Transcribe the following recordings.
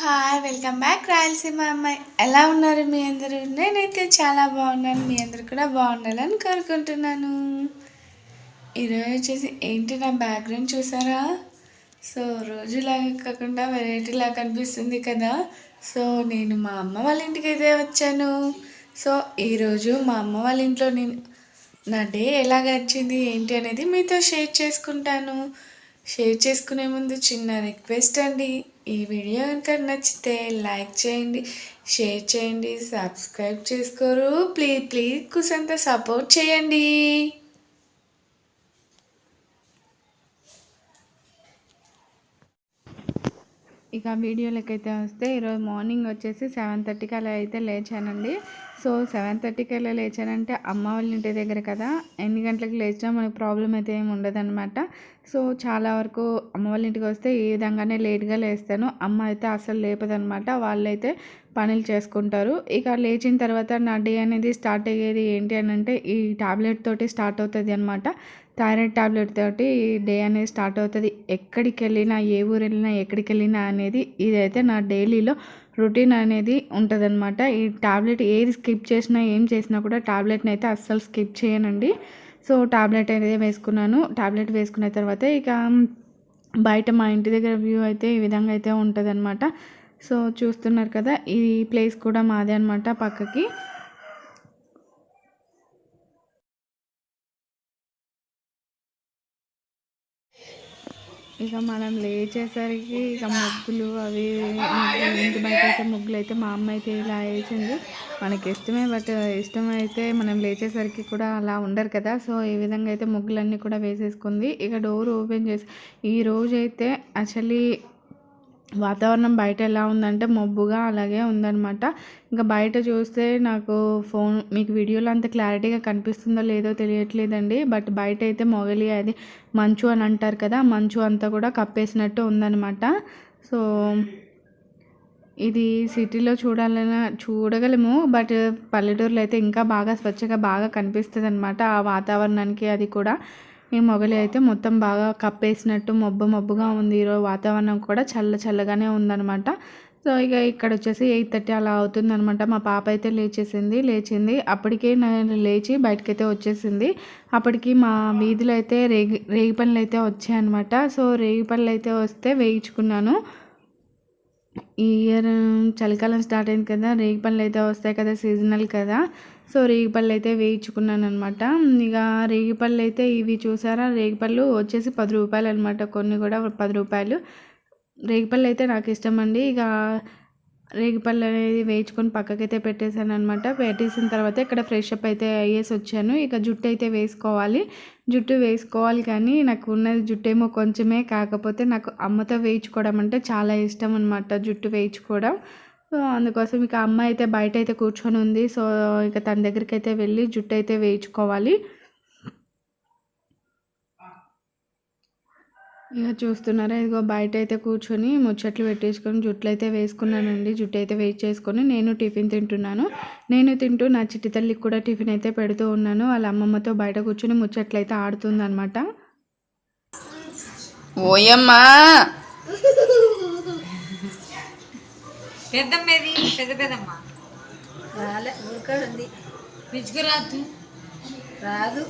Hi, welcome back Rayalaseema అమ్మాయి. ఎలా ఉన్నారు మీ అందరూ? నేనైతే చాలా బాగున్నాను. మీ అందరు కూడా బాగుండాలని కోరుకుంటున్నాను. ఈరోజు వచ్చేసి ఏంటి నా బ్యాక్గ్రౌండ్ చూసారా? సో రోజులాగా కాకుండా వెరైటీలా కనిపిస్తుంది కదా. సో నేను మా అమ్మ వాళ్ళ ఇంటికి అయితే వచ్చాను. సో ఈరోజు మా అమ్మ వాళ్ళ ఇంట్లో నేను నా డే ఎలా గడిచింది ఏంటి అనేది మీతో షేర్ చేసుకుంటాను. షేర్ చేసుకునే ముందు చిన్న రిక్వెస్ట్ అండి, ఈ వీడియో కనుక నచ్చితే లైక్ చేయండి, షేర్ చేయండి, సబ్స్క్రైబ్ చేసుకోరు ప్లీజ్ కుసంత సపోర్ట్ చేయండి. ఇక వీడియోలోకి అయితే వస్తే ఈరోజు మార్నింగ్ వచ్చేసి 7:30కి అలా అయితే లేచానండి. సో 7:30కి అలా లేచానంటే అమ్మ వాళ్ళ ఇంటి దగ్గర కదా, ఎన్ని గంటలకు లేచినా మనకు ప్రాబ్లం అయితే ఏమి ఉండదన్నమాట. సో చాలా వరకు అమ్మ వాళ్ళ ఇంటికి వస్తే ఈ విధంగానే లేట్గా లేస్తాను. అమ్మ అయితే అసలు లేపదనమాట, వాళ్ళైతే పనులు చేసుకుంటారు. ఇక లేచిన తర్వాత నా డే అనేది స్టార్ట్ అయ్యేది ఏంటి అని అంటే ఈ టాబ్లెట్ తోటి స్టార్ట్ అవుతుంది అనమాట. థైరాయిడ్ టాబ్లెట్ తోటి డే అనేది స్టార్ట్ అవుతుంది. ఎక్కడికి వెళ్ళినా, ఏ ఊరు వెళ్ళినా, ఎక్కడికి వెళ్ళినా అనేది ఇదైతే నా డైలీలో రొటీన్ అనేది ఉంటుందన్నమాట. ఈ టాబ్లెట్ ఏది స్కిప్ చేసినా, ఏం చేసినా కూడా టాబ్లెట్ని అయితే అస్సలు స్కిప్ చేయనండి. సో టాబ్లెట్ అనేది వేసుకున్నాను. టాబ్లెట్ వేసుకున్న తర్వాత ఇక బయట మా ఇంటి దగ్గర వ్యూ అయితే ఈ విధంగా అయితే ఉంటుంది. సో చూస్తున్నారు కదా, ఈ ప్లేస్ కూడా మాదే అనమాట పక్కకి. ఇక మనం లేచేసరికి ఇక ముగ్గులు అవి ఇంటి బయట అయితే ముగ్గులు అయితే మా అమ్మ అయితే ఇలా వేసింది. మనకి ఇష్టమే, బట్ ఇష్టమైతే మనం లేచేసరికి కూడా అలా ఉండరు కదా. సో ఈ విధంగా అయితే ముగ్గులన్నీ కూడా వేసేసుకుంది. ఇక డోర్ ఓపెన్ చేసి ఈరోజు అయితే యాక్చువల్లీ వాతావరణం బయట ఎలా ఉందంటే మబ్బుగా అలాగే ఉందన్నమాట. ఇంకా బయట చూస్తే నాకు ఫోన్ మీకు వీడియోలో అంత క్లారిటీగా కనిపిస్తుందో లేదో తెలియట్లేదండి, బట్ బయట అయితే మొగలి అది మంచు అని అంటారు కదా, మంచు అంతా కూడా కప్పేసినట్టు ఉందన్నమాట. సో ఇది సిటీలో చూడగలము, బట్ పల్లెటూరులో అయితే ఇంకా బాగా స్వచ్ఛగా బాగా కనిపిస్తుంది అనమాట. ఆ వాతావరణానికి అది కూడా ఈ మొగలి అయితే మొత్తం బాగా కప్పేసినట్టు మబ్బుగా ఉంది. ఈరోజు వాతావరణం కూడా చల్లగానే ఉందన్నమాట. సో ఇక ఇక్కడ వచ్చేసి 8:30 అలా అవుతుందనమాట. మా పాప అయితే లేచింది. అప్పటికే నేను లేచి బయటకైతే వచ్చేసింది. అప్పటికి మా వీధిలో అయితే రేగి పళ్ళు అయితే వచ్చాయన్నమాట. సో రేగి పళ్ళు అయితే వస్తే వేయించుకున్నాను. ఈ ఇయర్ చలికాలం స్టార్ట్ అయింది కదా, రేగి పళ్ళు అయితే వస్తాయి కదా, సీజనల్ కదా. సో రేగిపళ్ళు అయితే వేయించుకున్నాను అనమాట. ఇక రేగిపళ్ళు అయితే ఇవి చూసారా, రేగిపళ్ళు వచ్చేసి 10 రూపాయలు అనమాట, కొన్ని కూడా 10 రూపాయలు. రేగిపళ్ళు అయితే నాకు ఇష్టం అండి. ఇక రేగిపళ్ళు అనేది వేయించుకొని పక్కకైతే పెట్టేశాను అనమాట. పెట్టేసిన తర్వాత ఇక్కడ ఫ్రెష్ అప్ అయితే అయ్యేసి వచ్చాను. ఇక జుట్టు అయితే వేసుకోవాలి కానీ నాకు ఉన్నది జుట్టు ఏమో కొంచెమే, కాకపోతే నాకు అమ్మతో వేయించుకోవడం అంటే చాలా ఇష్టం అనమాట, జుట్టు వేయించుకోవడం. సో అందుకోసం ఇక అమ్మ అయితే బయట అయితే కూర్చొని ఉంది. సో ఇక తన దగ్గరికి అయితే వెళ్ళి జుట్టు అయితే వేయించుకోవాలి. ఇక చూస్తున్నారా, ఇదిగో బయట అయితే కూర్చొని ముచ్చట్లు పెట్టేసుకొని జుట్లు అయితే వేసుకున్నానండి. జుట్టు అయితే వేయించేసుకొని నేను టిఫిన్ తింటున్నాను. నేను తింటూ నా చిట్టి తల్లికి కూడా టిఫిన్ అయితే పెడుతూ ఉన్నాను. వాళ్ళ అమ్మమ్మతో బయట కూర్చొని ముచ్చట్లు అయితే ఆడుతుందన్నమాట. ఓయమ్మా పెద్దమ్మేది పెద్దమ్మ రాలే ఊరికాడుంది, పిచ్చుకురాదు రాదు.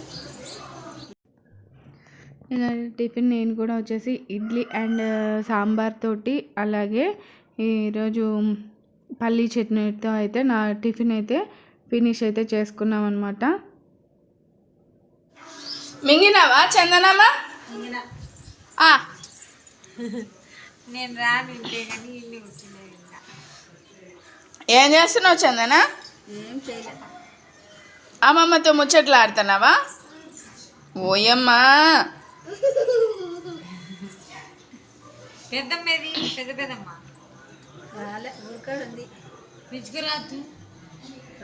ఇక టిఫిన్ నేను కూడా వచ్చేసి ఇడ్లీ అండ్ సాంబార్ తోటి, అలాగే ఈరోజు పల్లీ చట్నీతో అయితే నా టిఫిన్ అయితే ఫినిష్ అయితే చేసుకున్నాం అనమాట. మింగినావా చందనమ్మా? నేను రానింటే కానీ ఇల్లు వచ్చింది. ఏం చేస్తున్నావు చందన? ఏం చేయలేదు. అమ్మమ్మతో ముచ్చట్లు ఆడుతున్నావా? ఓయమ్మా పెద్దమ్మేది పెద్దమ్మ రాలే ఊరికాడుంది, పిచ్చుకురాదు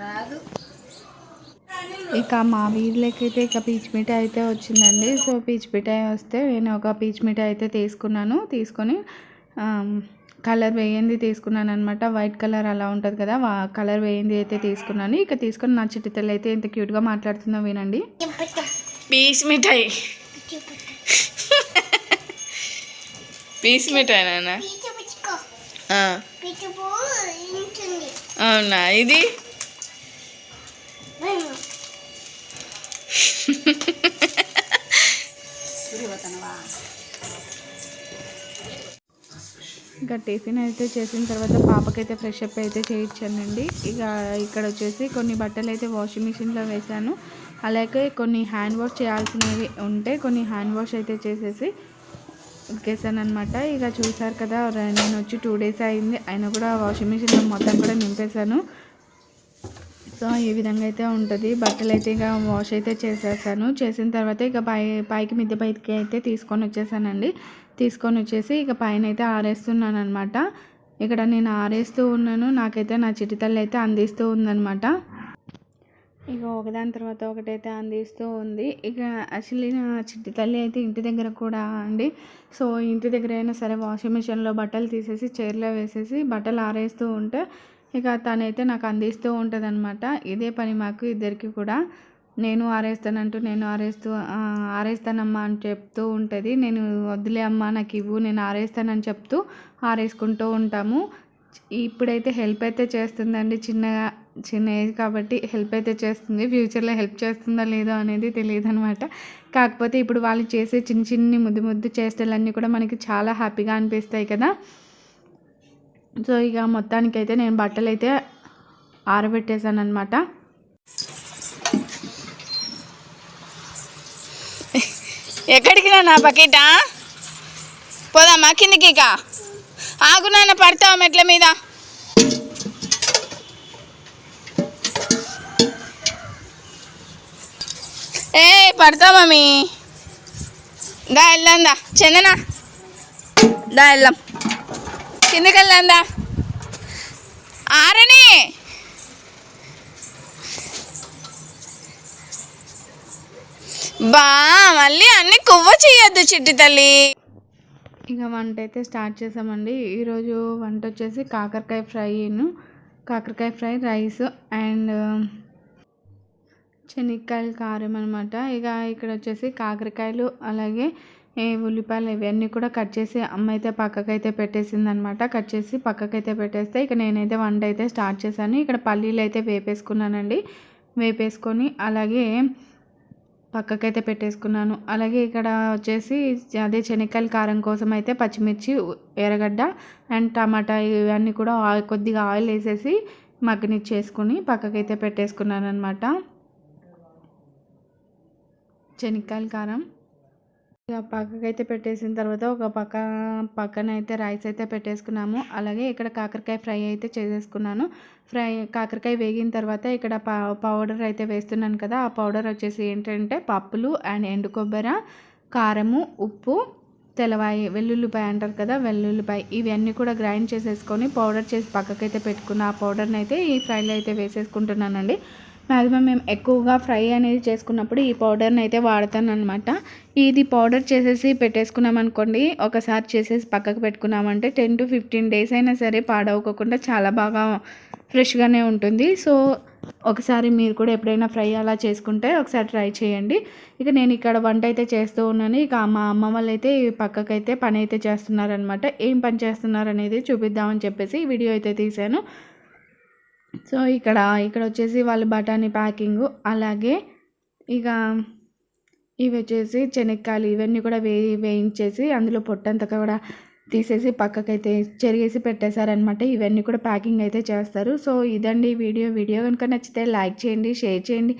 రాదు. ఇక మా వీధిలోకి అయితే ఇక పీచ్ మిఠాయి అయితే వచ్చిందండి. సో పీచ్ మిఠాయి వస్తే నేను ఒక పీచ్ మిఠాయి అయితే తీసుకొని కలర్ వేయింది తీసుకున్నాను అనమాట. వైట్ కలర్ అలా ఉంటుంది కదా, కలర్ వేయింది అయితే తీసుకున్నాను. ఇక తీసుకొని నా చిట్టి తల్లి అయితే ఎంత క్యూట్గా మాట్లాడుతుందో వినండి. పీస్ మిఠాయి పీస్ మిఠాయి నాన్న, అవునా ఇది ఇంకా టిఫిన్ అయితే చేసిన తర్వాత పాపకైతే ఫ్రెష్ అప్ అయితే చేయించానండి. ఇక ఇక్కడ వచ్చేసి కొన్ని బట్టలు అయితే వాషింగ్ మిషన్లో వేసాను. అలాగే కొన్ని హ్యాండ్ వాష్ చేయాల్సినవి ఉంటే కొన్ని హ్యాండ్ వాష్ అయితే చేసేసి ఉతికేసాను అనమాట. ఇక చూసారు కదా, నేను వచ్చి 2 days అయింది, అయినా కూడా వాషింగ్ మిషన్లో మొత్తం కూడా నింపేశాను. సో ఈ విధంగా అయితే ఉంటుంది. బట్టలు అయితే ఇక వాష్ అయితే చేసేసాను. చేసిన తర్వాత ఇక పైకి మిద్దె పైకి అయితే తీసుకొని వచ్చేసానండి. తీసుకొని వచ్చేసి ఇక పైన అయితే ఆరేస్తున్నాను అనమాట. ఇక్కడ నేను ఆరేస్తూ ఉన్నాను, నాకైతే నా చిట్టి తల్లి అయితే అందిస్తూ ఉందన్నమాట. ఇక ఒకదాని తర్వాత ఒకటైతే అందిస్తూ ఉంది. ఇక యాక్చువల్లీ నా చిట్టి తల్లి అయితే ఇంటి దగ్గర కూడా అండి. సో ఇంటి దగ్గర అయినా సరే వాషింగ్ మిషన్లో బట్టలు తీసేసి చైర్లో వేసేసి బట్టలు ఆరేస్తూ ఉంటే ఇక తనైతే నాకు అందిస్తూ ఉంటుంది అనమాట. ఇదే పని మాకు ఇద్దరికి కూడా. నేను ఆరేస్తానమ్మా అని చెప్తూ ఉంటుంది. నేను వద్దులే అమ్మ నాకు ఇవ్వు, నేను ఆరేస్తానని చెప్తూ ఆరేసుకుంటూ ఉంటాము. ఇప్పుడైతే హెల్ప్ అయితే చేస్తుందండి, చిన్న ఏజ్ కాబట్టి హెల్ప్ అయితే చేస్తుంది. ఫ్యూచర్లో హెల్ప్ చేస్తుందో లేదో అనేది తెలియదు అనమాట. కాకపోతే ఇప్పుడు వాళ్ళు చేసే చిన్ని ముద్దు చేష్టలన్నీ కూడా మనకి చాలా హ్యాపీగా అనిపిస్తాయి కదా. సో ఇక మొత్తానికైతే నేను బట్టలు అయితే ఆరబెట్టేశాను అనమాట. ఎక్కడికి నా బకెటా పోదామా కిందికి? ఇక ఆగు నాన్న, పడతావా మెట్ల మీద? ఏ పడతావు మమ్మీ, దా వెళ్దాందా. చందనా దా వెళ్దాం, కిందకి వెళ్దాందా. ఆరని బా, మళ్ళీ అన్ని కొవ్వ చేయొద్దు చిట్టి తల్లి. ఇక వంట అయితే స్టార్ట్ చేసామండి. ఈరోజు వంట వచ్చేసి కాకరకాయ ఫ్రై, రైస్ అండ్ శనక్కాయల కారం అనమాట. ఇక ఇక్కడ వచ్చేసి కాకరకాయలు అలాగే ఉల్లిపాయలు ఇవన్నీ కూడా కట్ చేసి అమ్మ అయితే పక్కకైతే పెట్టేసింది అనమాట. కట్ చేసి పక్కకైతే పెట్టేస్తే ఇక నేనైతే వంట అయితే స్టార్ట్ చేశాను. ఇక్కడ పల్లీలు అయితే వేపేసుకున్నానండి. వేపేసుకొని అలాగే పక్కకైతే పెట్టేసుకున్నాను. అలాగే ఇక్కడ వచ్చేసి అదే శనక్కాయల కారం కోసం అయితే పచ్చిమిర్చి, ఎర్రగడ్డ అండ్ టమాటా ఇవన్నీ కూడా కొద్దిగా ఆయిల్ వేసేసి మగ్గనిచ్చేసుకుని పక్కకైతే పెట్టేసుకున్నాను అనమాట. శనక్కాయల కారం ఇక పక్కకైతే పెట్టేసిన తర్వాత ఒక పక్కన అయితే రైస్ అయితే పెట్టేసుకున్నాము. అలాగే ఇక్కడ కాకరకాయ ఫ్రై అయితే చేసేసుకున్నాను. కాకరకాయ వేగిన తర్వాత ఇక్కడ పౌడర్ అయితే వేస్తున్నాను కదా. ఆ పౌడర్ వచ్చేసి ఏంటంటే పప్పులు అండ్ ఎండు కొబ్బరి, కారము, ఉప్పు, తెల్లవాయి, వెల్లుల్లిపాయ అంటారు కదా, వెల్లుల్లిపాయ ఇవన్నీ కూడా గ్రైండ్ చేసేసుకొని పౌడర్ చేసి పక్కకైతే పెట్టుకున్న ఆ పౌడర్ని అయితే ఈ ఫ్రైలో అయితే వేసేసుకుంటున్నానండి. మ్యాక్సిమం మేము ఎక్కువగా ఫ్రై అనేది చేసుకున్నప్పుడు ఈ పౌడర్ని అయితే వాడతాను అనమాట. ఇది పౌడర్ చేసేసి పెట్టేసుకున్నాం అనుకోండి, ఒకసారి చేసేసి పక్కకు పెట్టుకున్నామంటే 10 to 15 days అయినా సరే పాడవకుండా చాలా బాగా ఫ్రెష్గానే ఉంటుంది. సో ఒకసారి మీరు కూడా ఎప్పుడైనా ఫ్రై అలా చేసుకుంటే ఒకసారి ట్రై చేయండి. ఇక నేను ఇక్కడ వంట అయితే చేస్తూ ఉన్నాను. ఇక మా అమ్మ వాళ్ళు అయితే పక్కకైతే పని అయితే చేస్తున్నారనమాట. ఏం పని చేస్తున్నారు అనేది చూపిద్దామని చెప్పేసి వీడియో అయితే తీశాను. సో ఇక్కడ వచ్చేసి వాళ్ళు బఠానీ ప్యాకింగ్, అలాగే ఇక ఇవి వచ్చేసి శనక్కాయలు ఇవన్నీ కూడా వేయించేసి అందులో పొట్టంతా కూడా తీసేసి పక్కకైతే చెరిగేసి పెట్టేశారనమాట. ఇవన్నీ కూడా ప్యాకింగ్ అయితే చేస్తారు. సో ఇదండి వీడియో కనుక నచ్చితే లైక్ చేయండి, షేర్ చేయండి.